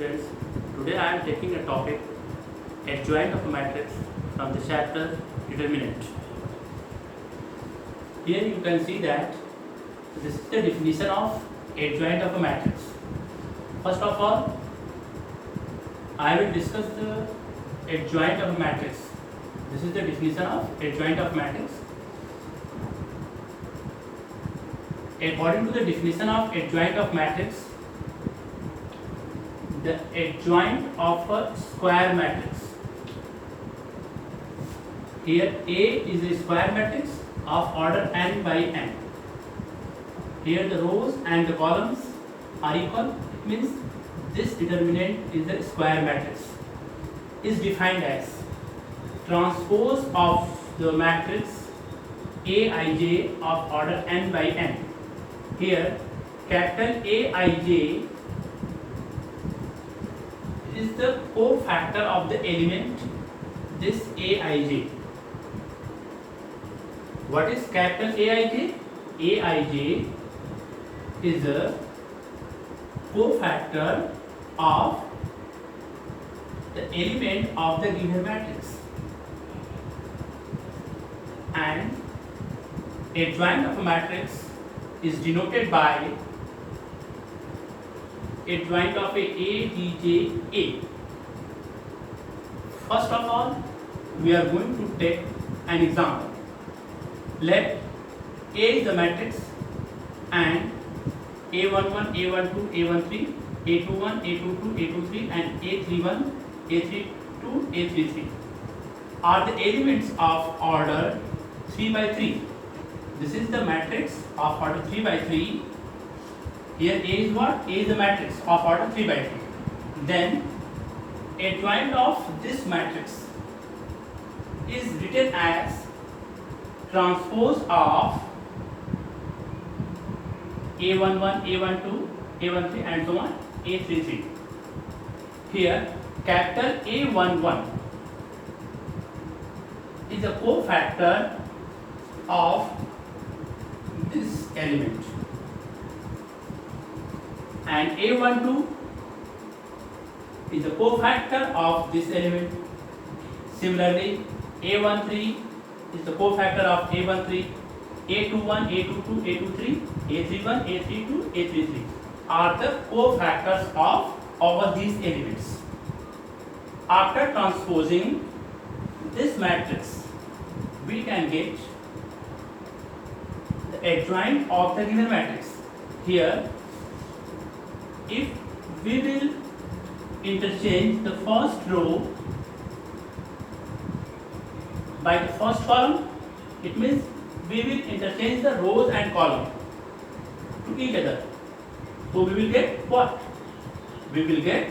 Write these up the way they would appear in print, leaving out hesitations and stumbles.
students. Today I am taking a topic, adjoint of a matrix, from the chapter determinant. Here you can see that this is the definition of adjoint of a matrix. First of all, I will discuss the adjoint of a matrix. This is the definition of adjoint of matrix. According to the definition of adjoint of matrix, the adjoint of a square matrix. Here A is a square matrix of order n by n. Here the rows and the columns are equal. It means this determinant is a square matrix. Is defined as transpose of the matrix Aij of order n by n. Here capital Aij is the cofactor of the element this Aij. What is capital Aij? Aij is a cofactor of the element of the given matrix, and adjoint of a matrix is denoted by adjoint of a Adj A. First of all, we are going to take an example. Let A is the matrix and A11, A12, A13, A21, A22, A23 and A31, A32, A33 are the elements of order 3 by 3. This is the matrix of order 3 by 3. Here A is what? A is the matrix of order 3 by 3. Then adjoint of this matrix is written as transpose of A11, A12, A13 and so on, A33. Here capital A11 is a cofactor of this element, and A12 is a cofactor of this element. Similarly, A13 is the cofactor of A13, A21, A22, A23, A31, A32, A33 are the cofactors of all these elements. After transposing this matrix, we can get the adjoint of the given matrix. Here, if we will interchange the first row by the first column, it means we will interchange the rows and columns to each other. So we will get what? We will get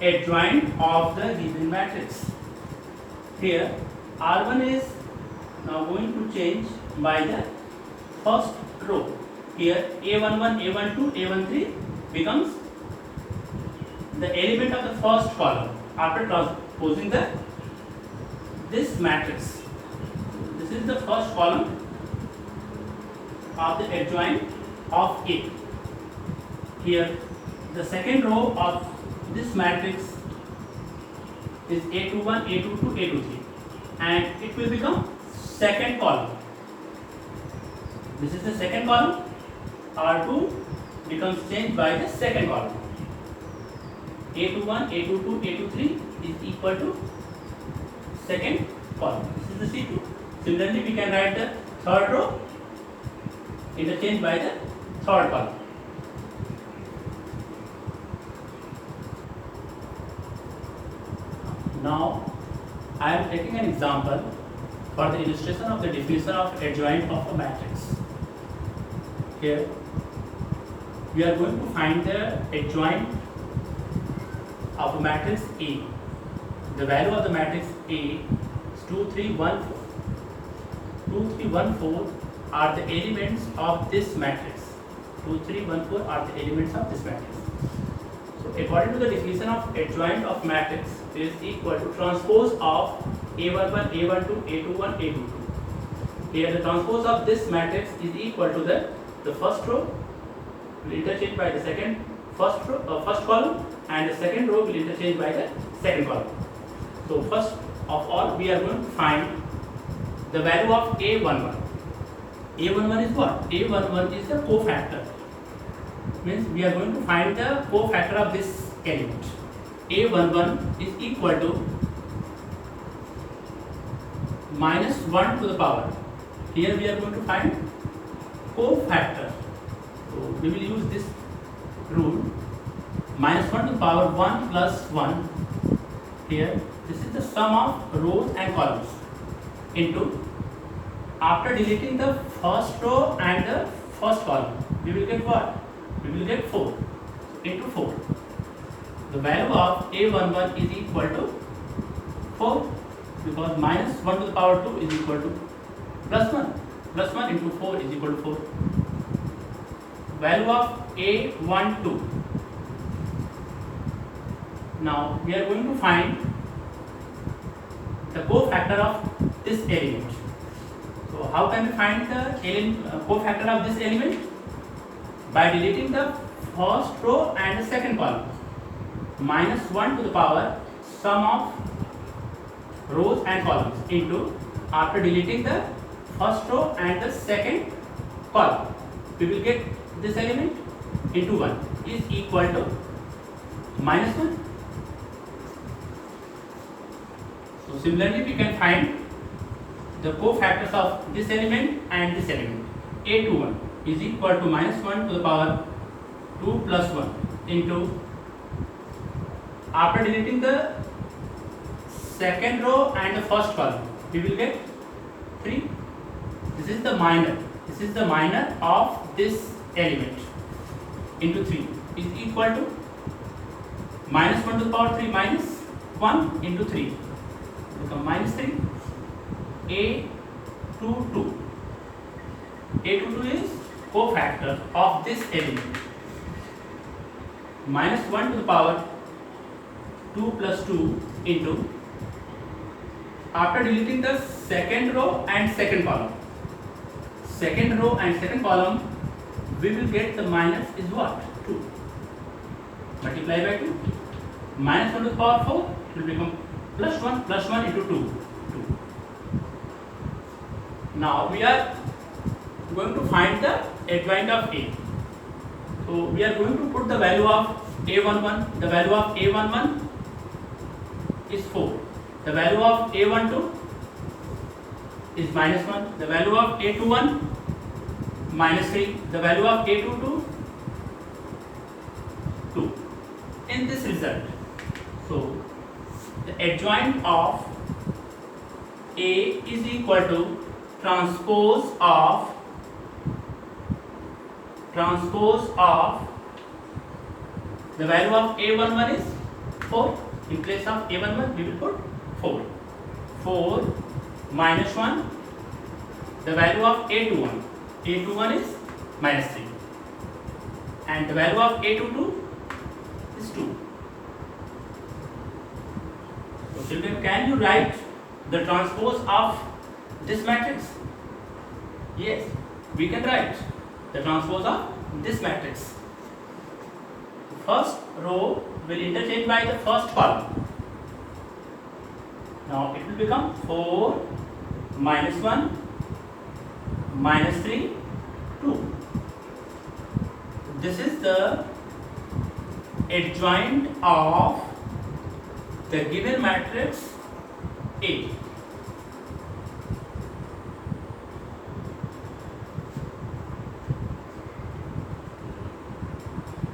adjoint of the given matrix. Here R1 is now going to change by the first row. Here A11, A12, A13 becomes the element of the first column after transposing this matrix. This is the first column of the adjoint of A. Here the second row of this matrix is A21, A22, A23 and it will become second column. This is the second column. R2 becomes changed by the second column. A21, A22, A23 is equal to second column. This is the C2. Similarly, we can write the third row interchanged by the third column. Now, I am taking an example for the illustration of the definition of adjoint of a matrix. Here, we are going to find the adjoint of a matrix A. The value of the matrix A is 2, 3, 1, 4. 2, 3, 1, 4 are the elements of this matrix. 2, 3, 1, 4 are the elements of this matrix. So according to the definition of adjoint of matrix is equal to transpose of A11, A12, A21, A22. Here the transpose of this matrix is equal to the first row will interchange by the first column and the second row will interchange by the second column. So first of all, we are going to find the value of A11. A11 is what? A11 is the cofactor. Means we are going to find the cofactor of this element. A11 is equal to minus 1 to the power. Here we are going to find cofactor. So we will use this rule. Minus 1 to the power 1 plus 1. Here this is the sum of rows and columns into, after deleting the first row and the first column, we will get what? We will get 4 into 4. The value of A11 is equal to 4, because minus 1 to the power 2 is equal to plus 1. Plus 1 into 4 is equal to 4. Value of A12. Now we are going to find the cofactor of this element. So how can we find the cofactor of this element? By deleting the first row and the second column. Minus 1 to the power sum of rows and columns into, after deleting the first row and the second column, we will get this element into 1 is equal to minus 1. So similarly, we can find the cofactors of this element and this element. A21 is equal to minus 1 to the power 2 plus 1 into, after deleting the second row and the first column, we will get 3. This is the minor. This is the minor of this element into 3 is equal to minus 1 to the power 3 minus 1 into 3 become minus 3. A22. A22 is cofactor of this element. Minus 1 to the power 2 plus 2 into, after deleting the second row and second column. Second row and second column, we will get the minus is what? 2. Multiply by 2. Minus 1 to the power 4 will become plus 1 into 2. Now we are going to find the adjoint of A. So we are going to put the value of A11. The value of A11 is 4. The value of A12 is minus 1. The value of A21 minus 3. The value of A22 2. In this result, so the adjoint of A is equal to transpose of the value of A11 is 4. In place of A11 we will put 4. 4 minus 1. The value of A21. A21 is minus 3. And the value of A22 is 2. So children, can you write the transpose of this matrix? Yes, we can write the transpose of this matrix. First row will interchange by the first column. Now it will become 4 minus 1 minus 3 2. This is the adjoint of the given matrix A.